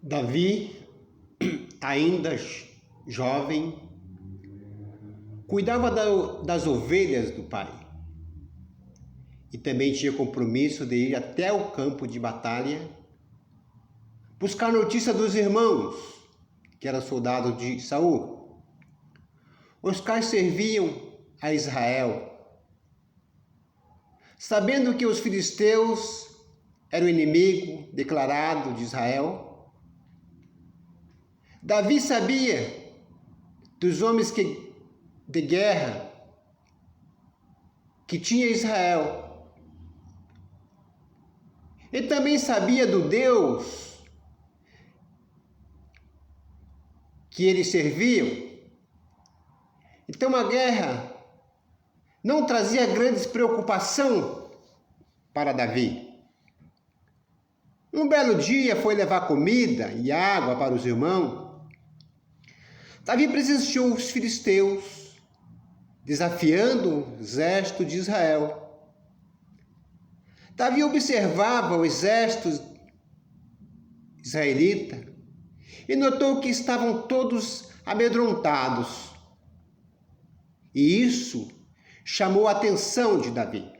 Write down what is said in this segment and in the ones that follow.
Davi, ainda jovem, cuidava das ovelhas do pai e também tinha compromisso de ir até o campo de batalha buscar notícia dos irmãos, que eram soldados de Saul, os quais serviam a Israel. Sabendo que os filisteus eram o inimigo declarado de Israel, Davi sabia dos homens de guerra que tinha Israel. Ele também sabia do Deus que eles serviam. Então a guerra não trazia grandes preocupação para Davi. Um belo dia foi levar comida e água para os irmãos. Davi presenciou os filisteus desafiando o exército de Israel. Davi observava o exército israelita e notou que estavam todos amedrontados. E isso chamou a atenção de Davi.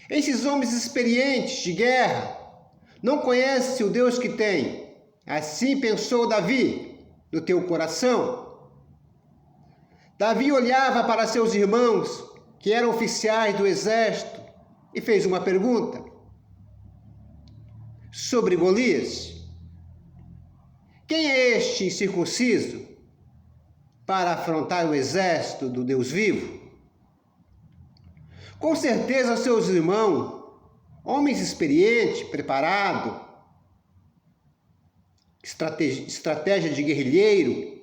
Esses homens experientes de guerra não conhecem o Deus que tem. Assim pensou Davi no teu coração. Davi olhava para seus irmãos, que eram oficiais do exército, e fez uma pergunta sobre Golias. Quem é este incircunciso para afrontar o exército do Deus vivo? Com certeza seus irmãos, homens experientes, preparados, estratégia de guerrilheiro,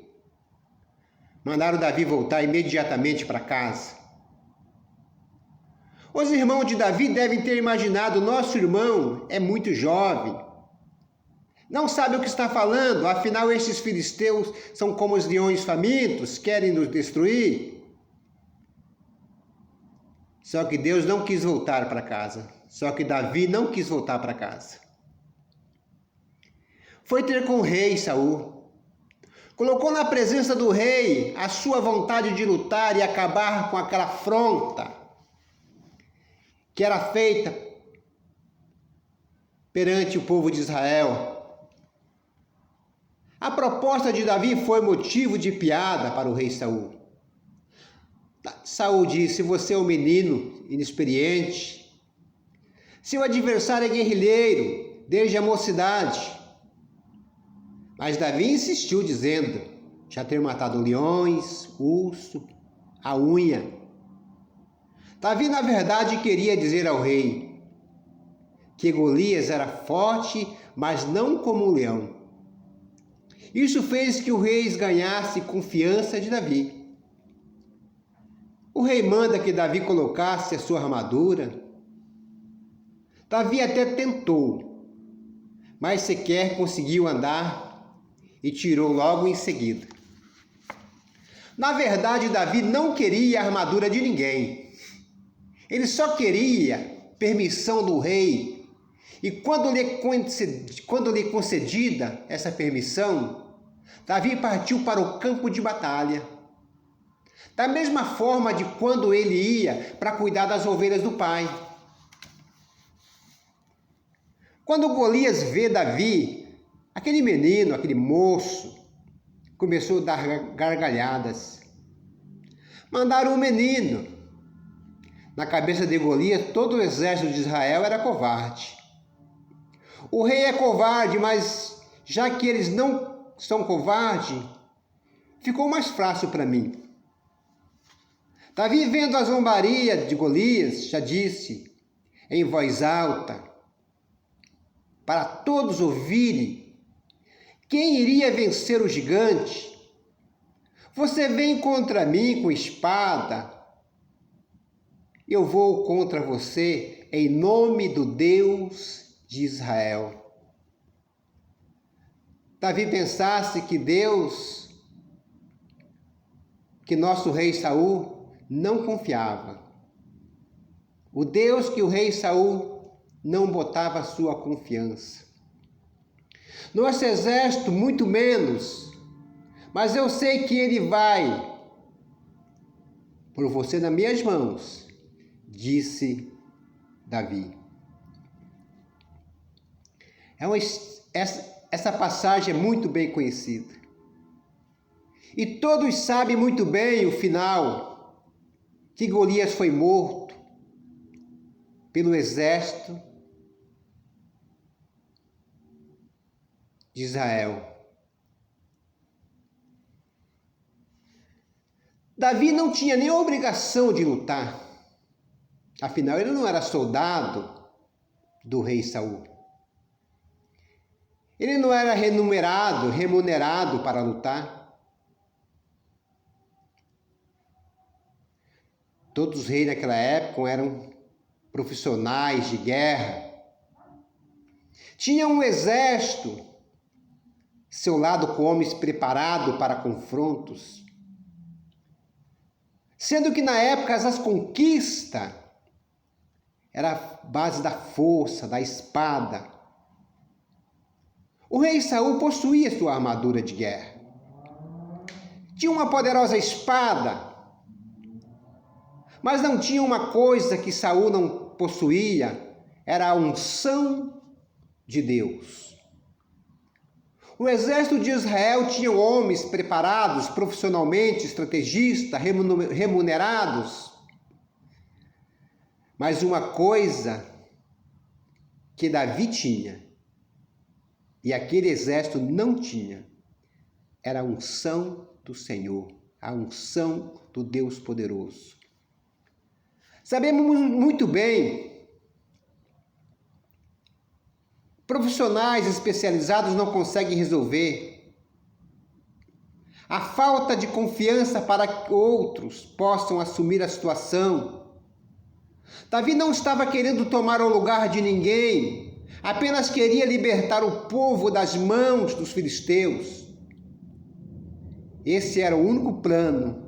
mandaram Davi voltar imediatamente para casa. Os irmãos de Davi devem ter imaginado: nosso irmão é muito jovem, não sabe o que está falando, afinal estes filisteus são como os leões famintos, querem nos destruir. Só que Deus não quis voltar para casa. Só que Davi não quis voltar para casa. Foi ter com o rei Saul. Colocou na presença do rei a sua vontade de lutar e acabar com aquela afronta que era feita perante o povo de Israel. A proposta de Davi foi motivo de piada para o rei Saul. Saul disse: você é um menino inexperiente. Seu adversário é guerrilheiro desde a mocidade. Mas Davi insistiu, dizendo já ter matado leões, urso, a unha. Davi, na verdade, queria dizer ao rei que Golias era forte, mas não como um leão. Isso fez que o rei ganhasse confiança de Davi. O rei manda que Davi colocasse a sua armadura. Davi até tentou, mas sequer conseguiu andar e tirou logo em seguida. Na verdade, Davi não queria a armadura de ninguém. Ele só queria permissão do rei. E quando lhe concedida essa permissão, Davi partiu para o campo de batalha. Da mesma forma de quando ele ia para cuidar das ovelhas do pai. Quando Golias vê Davi, aquele menino, aquele moço, começou a dar gargalhadas. Mandaram um menino. Na cabeça de Golias, todo o exército de Israel era covarde. O rei é covarde, mas já que eles não são covardes, ficou mais fácil para mim. Davi, vendo a zombaria de Golias, já disse em voz alta, para todos ouvirem: quem iria vencer o gigante? Você vem contra mim com espada, eu vou contra você em nome do Deus de Israel. Davi pensasse que Deus, que nosso rei Saul não confiava. O Deus que o rei Saul não botava sua confiança. Nosso exército, muito menos. Mas eu sei que ele vai por você nas minhas mãos, disse Davi. Essa passagem é muito bem conhecida. E todos sabem muito bem o final, que Golias foi morto pelo exército de Israel. Davi não tinha nem obrigação de lutar. Afinal, ele não era soldado do rei Saul. Ele não era remunerado para lutar. Todos os reis naquela época eram profissionais de guerra. Tinham um exército, seu lado com homens preparados para confrontos. Sendo que na época as conquistas era a base da força, da espada. O rei Saul possuía sua armadura de guerra. Tinha uma poderosa espada, mas não tinha uma coisa que Saul não possuía, era a unção de Deus. O exército de Israel tinha homens preparados profissionalmente, estrategistas, remunerados. Mas uma coisa que Davi tinha, e aquele exército não tinha, era a unção do Senhor, a unção do Deus poderoso. Sabemos muito bem, profissionais especializados não conseguem resolver. A falta de confiança para que outros possam assumir a situação. Davi não estava querendo tomar o lugar de ninguém, apenas queria libertar o povo das mãos dos filisteus. Esse era o único plano.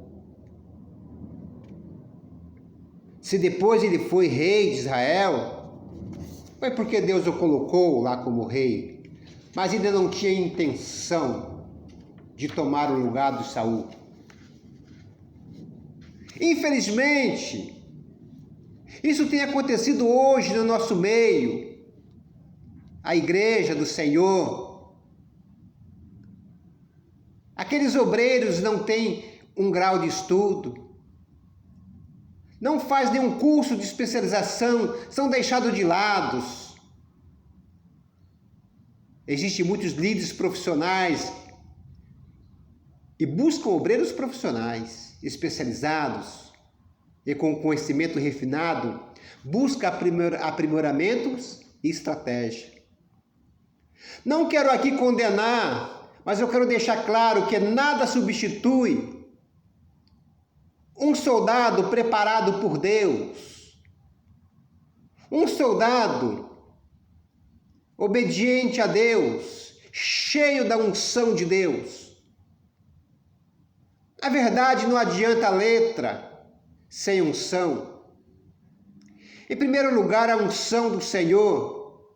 Se depois ele foi rei de Israel, foi porque Deus o colocou lá como rei, mas ainda não tinha intenção de tomar o lugar de Saul. Infelizmente, isso tem acontecido hoje no nosso meio, a igreja do Senhor. Aqueles obreiros não têm um grau de estudo, não faz nenhum curso de especialização, são deixados de lado. Existem muitos líderes profissionais e buscam obreiros profissionais, especializados e com conhecimento refinado, busca aprimoramentos e estratégia. Não quero aqui condenar, mas eu quero deixar claro que nada substitui um soldado preparado por Deus, um soldado obediente a Deus, cheio da unção de Deus. Na verdade, não adianta a letra sem unção. Em primeiro lugar, a unção do Senhor,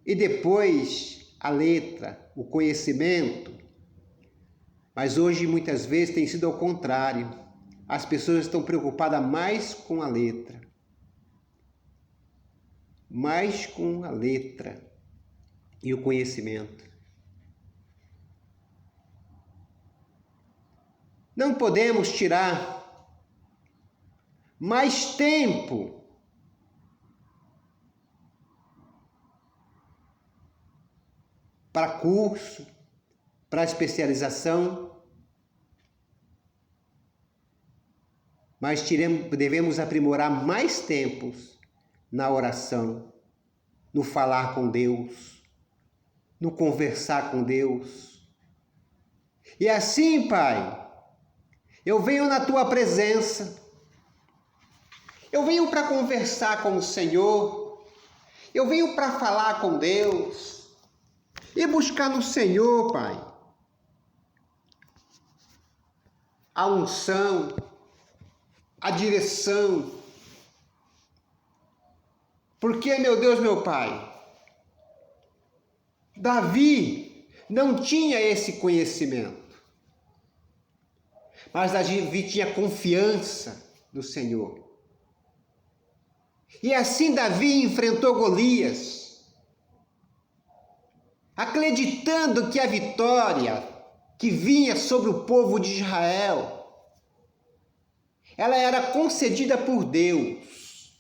e depois a letra, o conhecimento. Mas hoje, muitas vezes, tem sido ao contrário. As pessoas estão preocupadas mais com a letra. Mais com a letra e o conhecimento. Não podemos tirar mais tempo para curso, para especialização, mas devemos aprimorar mais tempos na oração, no falar com Deus, no conversar com Deus. E assim, Pai, eu venho na Tua presença, eu venho para conversar com o Senhor, eu venho para falar com Deus e buscar no Senhor, Pai, a unção, a direção. Porque, meu Deus, meu Pai, Davi não tinha esse conhecimento, mas Davi tinha confiança no Senhor. E assim Davi enfrentou Golias, acreditando que a vitória que vinha sobre o povo de Israel, ela era concedida por Deus.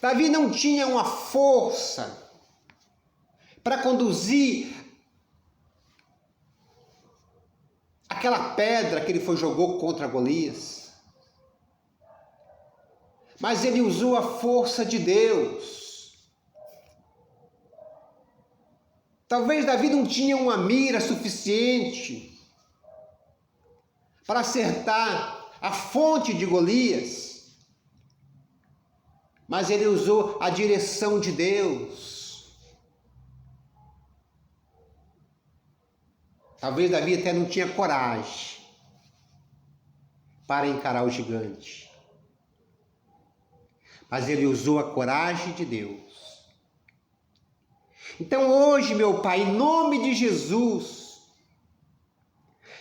Davi não tinha uma força para conduzir aquela pedra que ele jogou contra Golias, mas ele usou a força de Deus. Talvez Davi não tinha uma mira suficiente para acertar a fonte de Golias, mas ele usou a direção de Deus. Talvez Davi até não tinha coragem para encarar o gigante, mas ele usou a coragem de Deus. Então hoje, meu Pai, em nome de Jesus,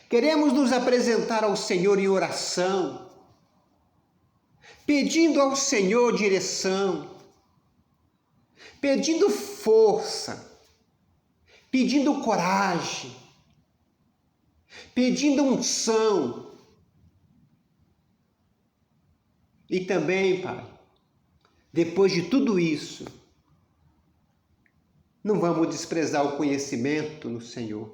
queremos nos apresentar ao Senhor em oração, pedindo ao Senhor direção, pedindo força, pedindo coragem, pedindo unção. E também, Pai, depois de tudo isso, não vamos desprezar o conhecimento no Senhor,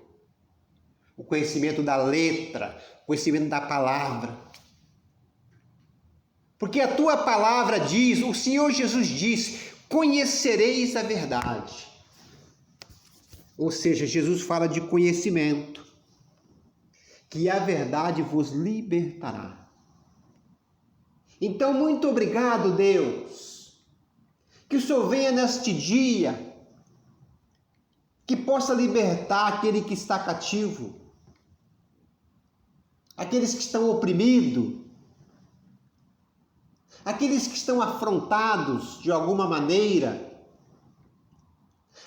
o conhecimento da letra, o conhecimento da palavra. Porque a tua palavra diz, o Senhor Jesus diz, conhecereis a verdade. Ou seja, Jesus fala de conhecimento, que a verdade vos libertará. Então, muito obrigado, Deus, que o Senhor venha neste dia, que possa libertar aquele que está cativo, aqueles que estão oprimidos, aqueles que estão afrontados de alguma maneira,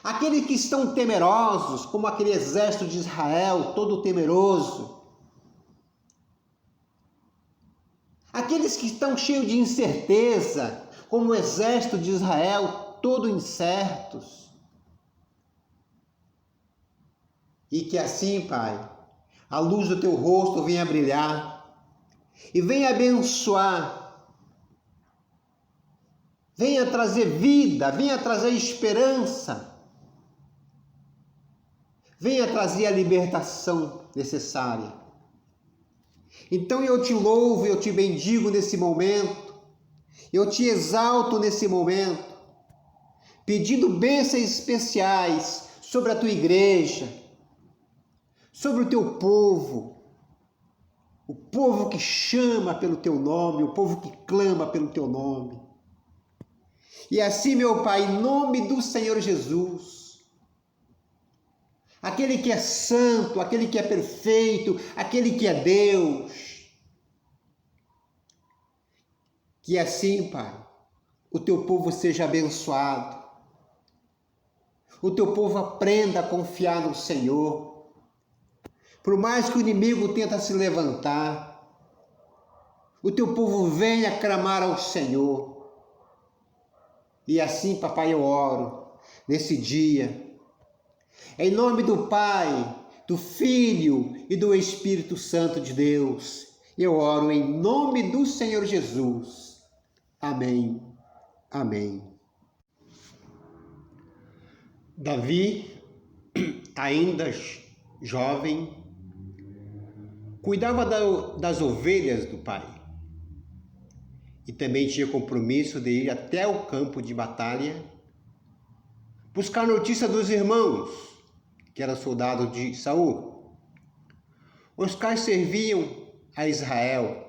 aqueles que estão temerosos, como aquele exército de Israel, todo temeroso, aqueles que estão cheios de incerteza, como o exército de Israel, todo incertos. E que assim, Pai, a luz do teu rosto venha brilhar e venha abençoar, venha trazer vida, venha trazer esperança, venha trazer a libertação necessária. Então eu te louvo, eu te bendigo nesse momento, eu te exalto nesse momento, pedindo bênçãos especiais sobre a tua igreja, sobre o teu povo, o povo que chama pelo teu nome, o povo que clama pelo teu nome. E assim, meu Pai, em nome do Senhor Jesus, aquele que é santo, aquele que é perfeito, aquele que é Deus, que assim, Pai, o teu povo seja abençoado, o teu povo aprenda a confiar no Senhor. Por mais que o inimigo tenta se levantar, o teu povo venha clamar ao Senhor. E assim, papai, eu oro nesse dia, em nome do Pai, do Filho e do Espírito Santo de Deus. Eu oro em nome do Senhor Jesus. Amém. Amém. Davi, ainda jovem, cuidava das ovelhas do pai e também tinha compromisso de ir até o campo de batalha buscar notícia dos irmãos, que eram soldados de Saul, os quais serviam a Israel.